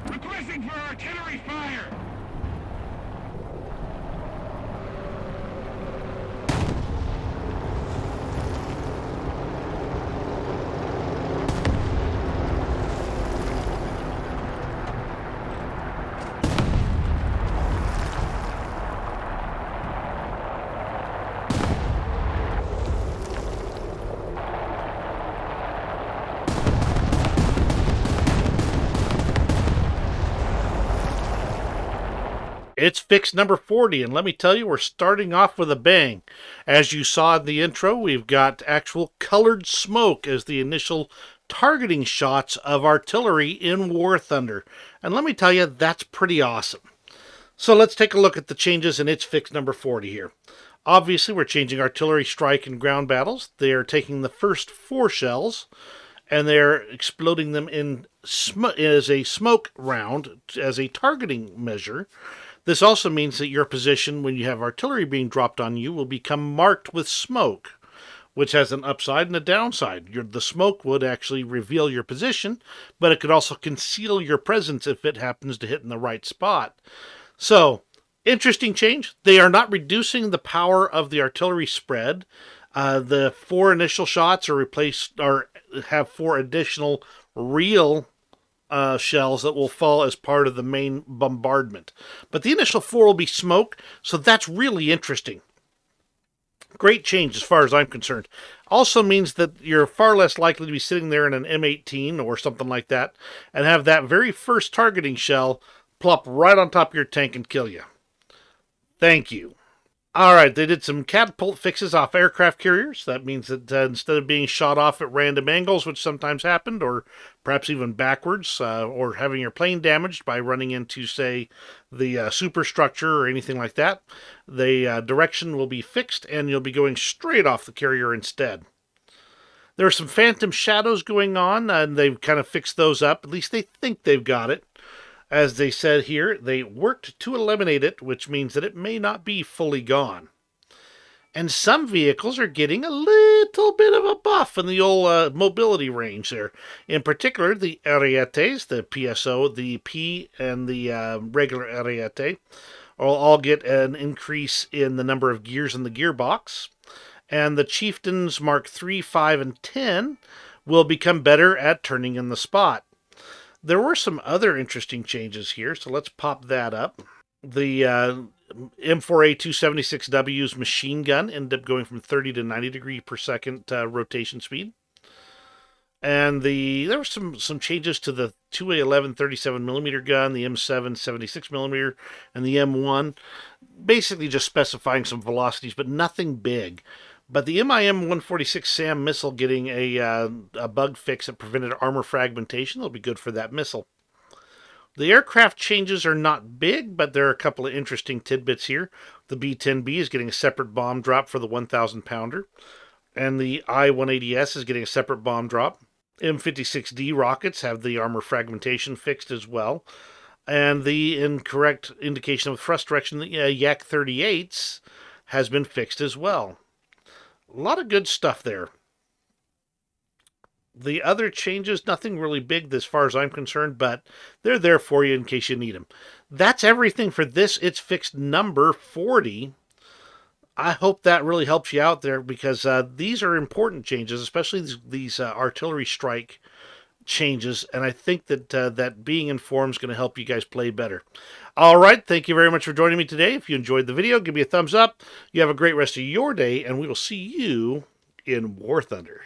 Requesting for artillery fire! It's fix number 40, and let me tell you, we're starting off with a bang. As you saw in the intro, we've got actual colored smoke as the initial targeting shots of artillery in War Thunder. And let me tell you, that's pretty awesome. So let's take a look at the changes in its fix number 40 here. Obviously, we're changing artillery strike and ground battles. They are taking the first 4 shells and they're exploding them in as a smoke round as a targeting measure. This also means that your position, when you have artillery being dropped on you, will become marked with smoke, which has an upside and a downside. The smoke would actually reveal your position, but it could also conceal your presence if it happens to hit in the right spot. So, interesting change. They are not reducing the power of the artillery spread. The 4 initial shots are replaced, or have 4 additional real shells that will fall as part of the main bombardment. But the initial 4 will be smoke, so that's really interesting. Great change as far as I'm concerned. Also means that you're far less likely to be sitting there in an M18 or something like that and have that very first targeting shell plop right on top of your tank and kill you. Thank you. All right, they did some catapult fixes off aircraft carriers. That means that instead of being shot off at random angles, which sometimes happened, or perhaps even backwards, or having your plane damaged by running into, say, the superstructure or anything like that, the direction will be fixed and you'll be going straight off the carrier instead. There are some phantom shadows going on, and they've kind of fixed those up. At least they think they've got it. As they said here, they worked to eliminate it, which means that it may not be fully gone. And some vehicles are getting a little bit of a buff in the old mobility range there. In particular, the Arietes, the PSO, the P, and the regular Ariete will all get an increase in the number of gears in the gearbox. And the Chieftains Mark 3, 5, and 10 will become better at turning in the spot. There were some other interesting changes here, so let's pop that up. The M4A 276W's machine gun ended up going from 30 to 90 degree per second rotation speed. And there were some changes to the 2A11 37mm gun, the M7 76mm, and the M1. Basically just specifying some velocities, but nothing big. But the MIM 146 SAM missile getting a bug fix that prevented armor fragmentation will be good for that missile. The aircraft changes are not big, but there are a couple of interesting tidbits here. The B-10B is getting a separate bomb drop for the 1,000 pounder, and the I-180S is getting a separate bomb drop. M56D rockets have the armor fragmentation fixed as well, and the incorrect indication of thrust direction, the Yak-38s, has been fixed as well. A lot of good stuff there. The other changes, nothing really big as far as I'm concerned, but they're there for you in case you need them. That's everything for this It's Fixed number 40. I hope that really helps you out there because these are important changes, especially these artillery strike changes, and I think that that being informed is going to help you guys play better. All right, thank you very much for joining me today. If you enjoyed the video, give me a thumbs up. You have a great rest of your day, and we will see you in War Thunder.